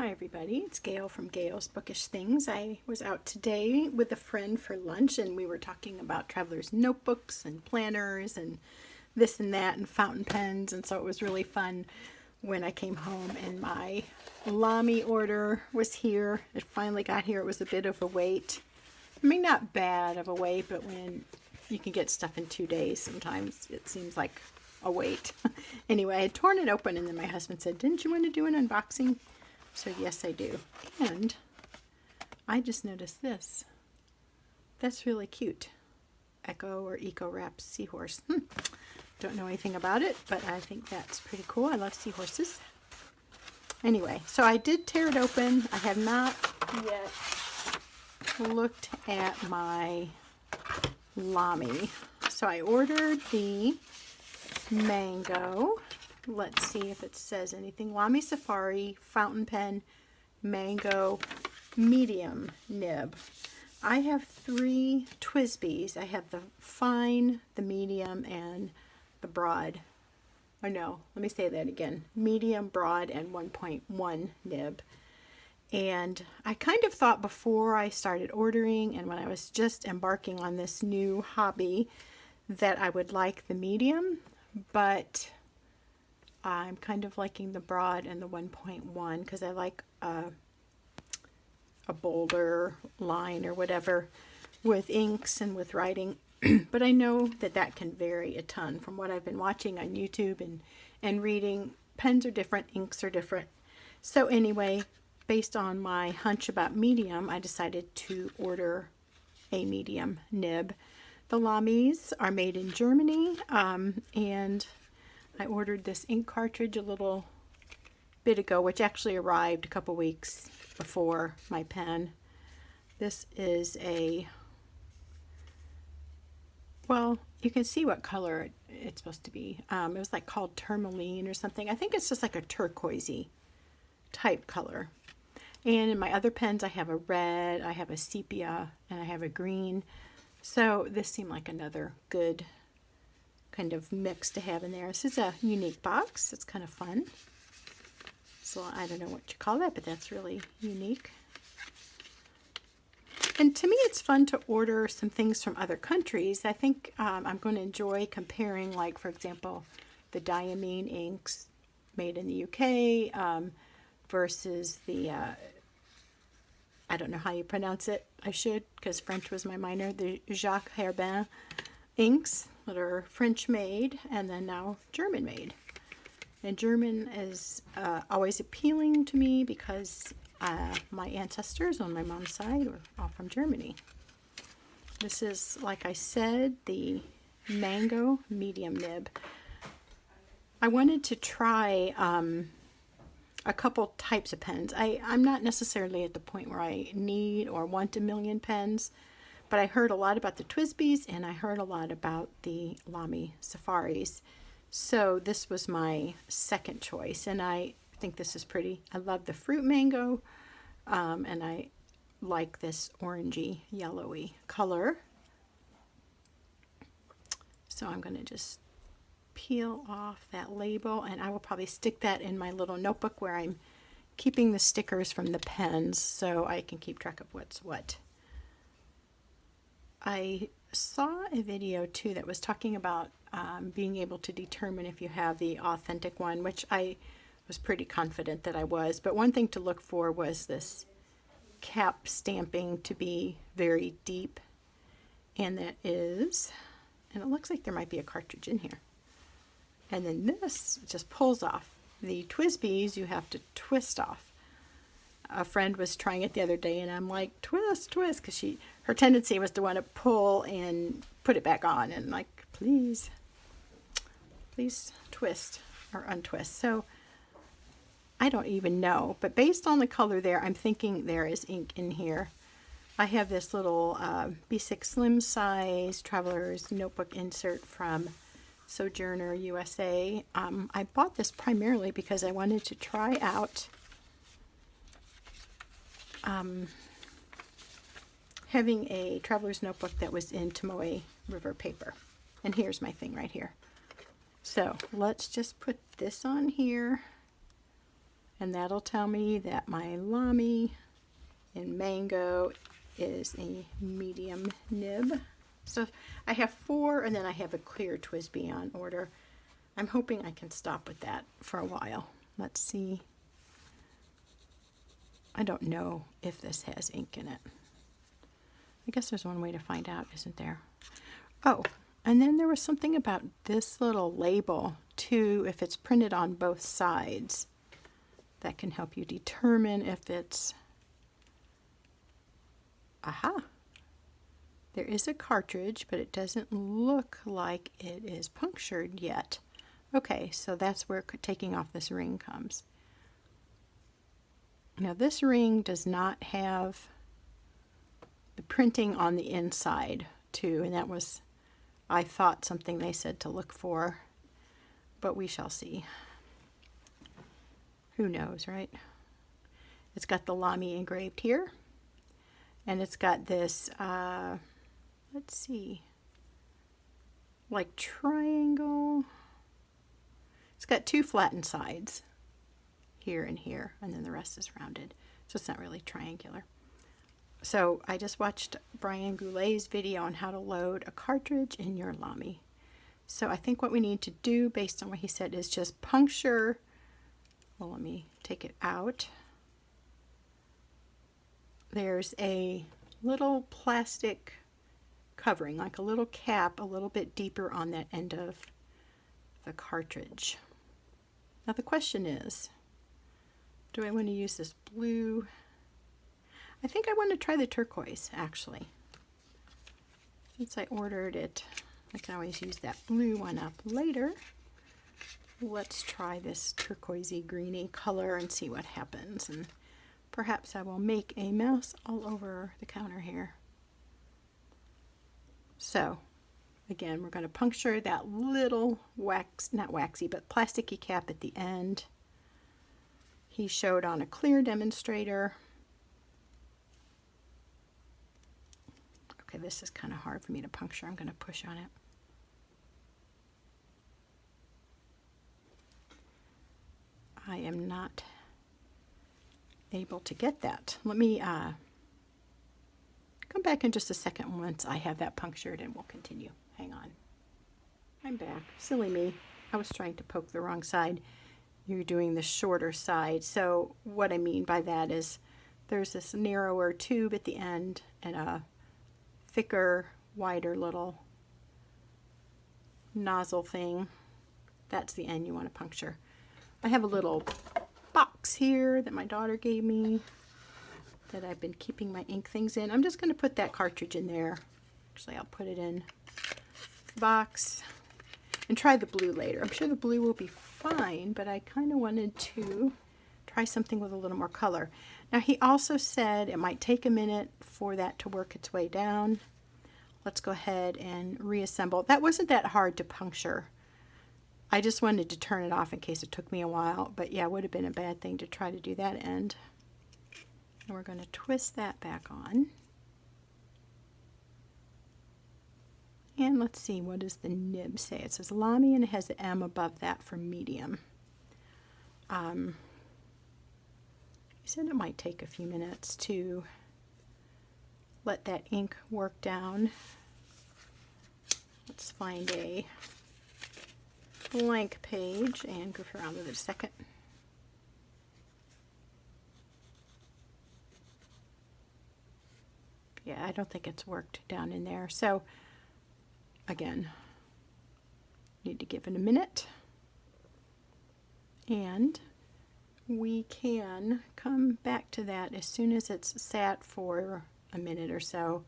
Hi everybody, it's Gail from Gail's Bookish Things. I was out today with a friend for lunch and we were talking about traveler's notebooks and planners and this and that and fountain pens, and so it was really fun when I came home and my LAMY order was here. It finally got here. It was a bit of a wait. I mean, not bad of a wait, but when you can get stuff in 2 days, sometimes it seems like a wait. Anyway, I had torn it open and then my husband said, "Didn't you want to do an unboxing?" So yes, I do. And I just noticed this. That's really cute. Echo or Eco Wrap seahorse. Don't know anything about it, but I think that's pretty cool. I love seahorses. Anyway, so I did tear it open. I have not yet looked at my LAMY. So I ordered the mango. Let's see if it says anything. LAMY Safari fountain pen mango medium nib. I have 3 TWSBIs. I have the fine, the medium, and the broad. Or no, let me say that again. Medium, broad, and 1.1 nib. And I kind of thought before I started ordering and when I was just embarking on this new hobby that I would like the medium, but I'm kind of liking the broad and the 1.1 because I like a bolder line or whatever with inks and with writing. But I know that that can vary a ton from what I've been watching on YouTube and reading. Pens are different, inks are different. So anyway, based on my hunch about medium, I decided to order a medium nib. The LAMYs are made in Germany, and I ordered this ink cartridge a little bit ago, which actually arrived a couple weeks before my pen. This is a, well, you can see what color it's supposed to be. It was like called tourmaline or something. I think it's just like a turquoisey type color. And in my other pens, I have a red, I have a sepia, and I have a green. So this seemed like another good kind of mix to have in there. This is a unique box. It's kind of fun. So I don't know what you call that, but that's really unique. And to me, it's fun to order some things from other countries. I think I'm going to enjoy comparing, like, for example, the diamine inks made in the UK versus the, I don't know how you pronounce it. I should, because French was my minor, the Jacques Herbin inks that are French made and then now German made. And German is always appealing to me because my ancestors on my mom's side were all from Germany. This is, like I said, the mango medium nib. I wanted to try a couple types of pens. I'm not necessarily at the point where I need or want a million pens, but I heard a lot about the TWSBIs and I heard a lot about the LAMY Safaris. So this was my second choice, and I think this is pretty. I love the fruit mango, and I like this orangey, yellowy color. So I'm going to just peel off that label, and I will probably stick that in my little notebook where I'm keeping the stickers from the pens so I can keep track of what's what. I saw a video too that was talking about being able to determine if you have the authentic one, which I was pretty confident that I was. But one thing to look for was this cap stamping to be very deep, and that is, and it looks like there might be a cartridge in here. And then this just pulls off. The TWSBIs you have to twist off. A friend was trying it the other day and I'm like, twist, twist, because her tendency was to want to pull and put it back on, and like, please twist or untwist. So I don't even know, but based on the color there, I'm thinking there is ink in here. I have this little B6 slim size traveler's notebook insert from Sojourner USA. I bought this primarily because I wanted to try out having a traveler's notebook that was in Tomoe River paper. And here's my thing right here. So let's just put this on here And that'll tell me that my LAMY in mango is a medium nib. So I have 4, and then I have a clear TWSBI on order. I'm hoping I can stop with that for a while. Let's see. I don't know if this has ink in it. I guess there's one way to find out, isn't there? Oh, and then there was something about this little label too, if it's printed on both sides. That can help you determine if it's... Aha! There is a cartridge, but it doesn't look like it is punctured yet. Okay, so that's where taking off this ring comes. Now this ring does not have the printing on the inside too, and that was, I thought, something they said to look for, but we shall see. Who knows, right? It's got the LAMY engraved here, and it's got this, let's see, like triangle. It's got 2 flattened sides, here and here, and then the rest is rounded, so it's not really triangular. So I just watched Brian Goulet's video on how to load a cartridge in your LAMY. So I think what we need to do, based on what he said, is just puncture. Well, let me take it out. There's a little plastic covering, like a little cap, a little bit deeper on that end of the cartridge. Now the question is, do I want to use this blue? I think I want to try the turquoise, actually. Since I ordered it, I can always use that blue one up later. Let's try this turquoisey greeny color and see what happens. And perhaps I will make a mess all over the counter here. So, again, we're going to puncture that little not waxy, but plasticky cap at the end. He showed on a clear demonstrator. Okay, this is kind of hard for me to puncture. I'm going to push on it. I am not able to get that. Let me come back in just a second once I have that punctured, and we'll continue. Hang on. I'm back. Silly me. I was trying to poke the wrong side. You're doing the shorter side. So what I mean by that is there's this narrower tube at the end and a thicker, wider little nozzle thing. That's the end you want to puncture. I have a little box here that my daughter gave me that I've been keeping my ink things in. I'm just going to put that cartridge in there. Actually, I'll put it in the box and try the blue later. I'm sure the blue will be fine, but I kind of wanted to try something with a little more color. Now, he also said it might take a minute for that to work its way down. Let's go ahead and reassemble. That wasn't that hard to puncture. I just wanted to turn it off in case it took me a while, but yeah, it would have been a bad thing to try to do that end. And we're going to twist that back on. And let's see, what does the nib say? It says LAMY and it has the M above that for medium. He said it might take a few minutes to let that ink work down. Let's find a blank page and goof around with it a second. Yeah, I don't think it's worked down in there. So again, need to give it a minute. And we can come back to that as soon as it's sat for a minute or so,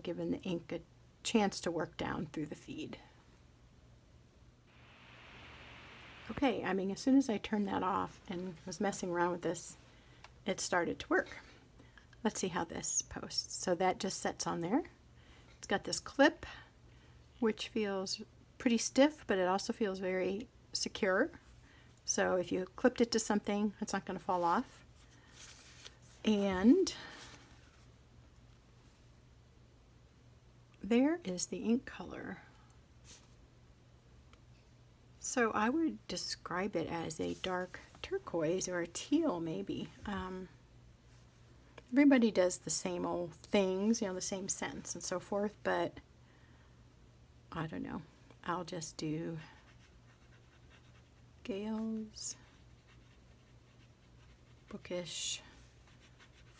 giving the ink a chance to work down through the feed. Okay, I mean, as soon as I turned that off and was messing around with this, it started to work. Let's see how this posts. So that just sets on there. It's got this clip, which feels pretty stiff, but it also feels very secure. So if you clipped it to something, it's not going to fall off. And there is the ink color. So I would describe it as a dark turquoise or a teal maybe. Everybody does the same old things, you know, the same scents and so forth, but I don't know. I'll just do Gale's Bookish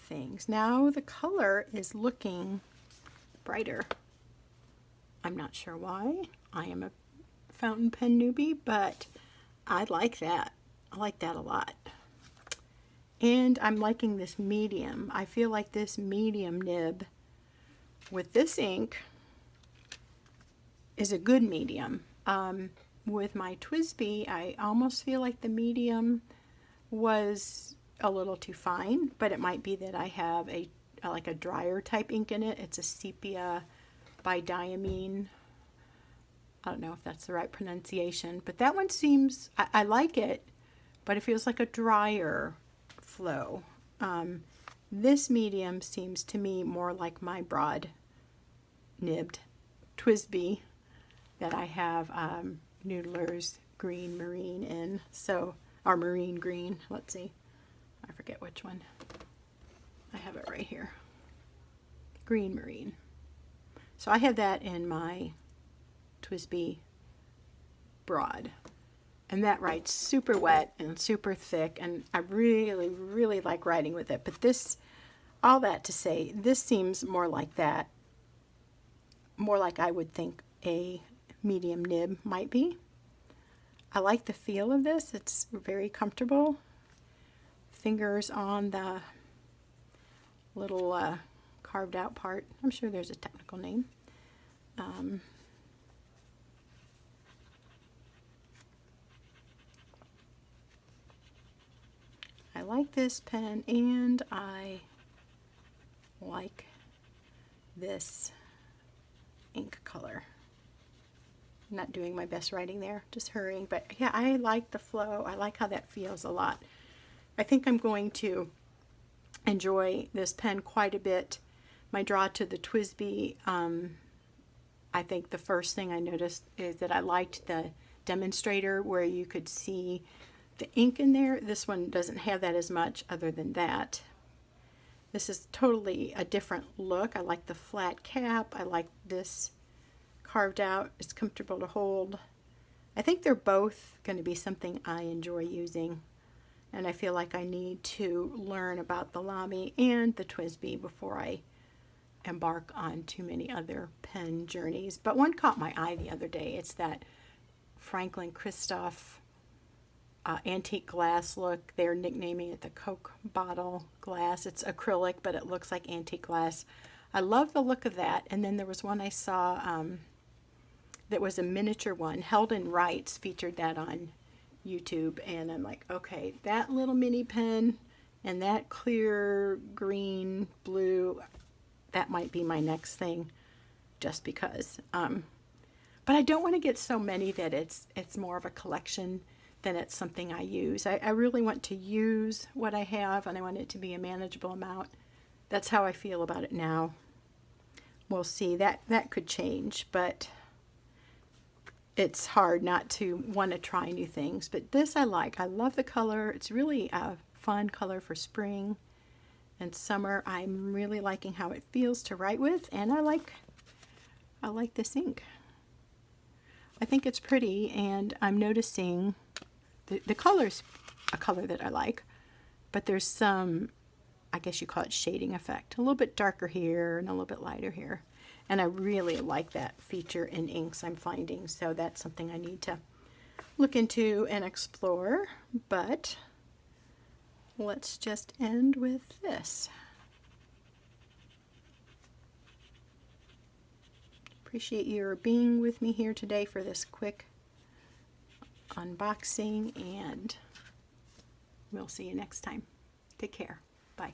Things. Now the color is looking brighter. I'm not sure why. I am a fountain pen newbie, but I like that. I like that a lot. And I'm liking this medium. I feel like this medium nib with this ink is a good medium. With my TWSBI, I almost feel like the medium was a little too fine, but it might be that I have like a drier type ink in it. It's a sepia bidiamine. I don't know if that's the right pronunciation, but that one seems, I like it, but it feels like a drier flow. This medium seems to me more like my broad nibbed TWSBI that I have Noodler's Green Marine in. So, or Marine Green, let's see. I forget which one. I have it right here. Green Marine. So I have that in my TWSBI broad. And that writes super wet and super thick, and I really, really like writing with it. But this, all that to say, this seems more like that. More like I would think a medium nib might be. I like the feel of this. It's very comfortable. Fingers on the little carved out part. I'm sure there's a technical name. I like this pen, and I like this ink color. I'm not doing my best writing there, just hurrying, but yeah, I like the flow. I like how that feels a lot. I think I'm going to enjoy this pen quite a bit. My draw to the TWSBI, I think the first thing I noticed is that I liked the demonstrator where you could see the ink in there. This one doesn't have that as much other than that. This is totally a different look. I like the flat cap. I like this carved out. It's comfortable to hold. I think they're both going to be something I enjoy using. And I feel like I need to learn about the LAMY and the TWSBI before I embark on too many other pen journeys. But one caught my eye the other day. It's that Franklin Christoph antique glass look. They're nicknaming it the Coke bottle glass. It's acrylic, but it looks like antique glass. I love the look of that. And then there was one I saw that was a miniature one. Held in Writes featured that on YouTube, and I'm like, okay, that little mini pen and that clear green blue, that might be my next thing, just because. But I don't want to get so many that it's more of a collection than it's something I use. I really want to use what I have, and I want it to be a manageable amount. That's how I feel about it now. We'll see. That could change, but it's hard not to want to try new things. But this I like. I love the color. It's really a fun color for spring and summer. I'm really liking how it feels to write with, and I like this ink. I think it's pretty, and I'm noticing the color's a color that I like, but there's some, I guess you call it shading effect. A little bit darker here and a little bit lighter here. And I really like that feature in inks I'm finding, so that's something I need to look into and explore. But let's just end with this. Appreciate your being with me here today for this quick unboxing, and we'll see you next time. Take care. Bye.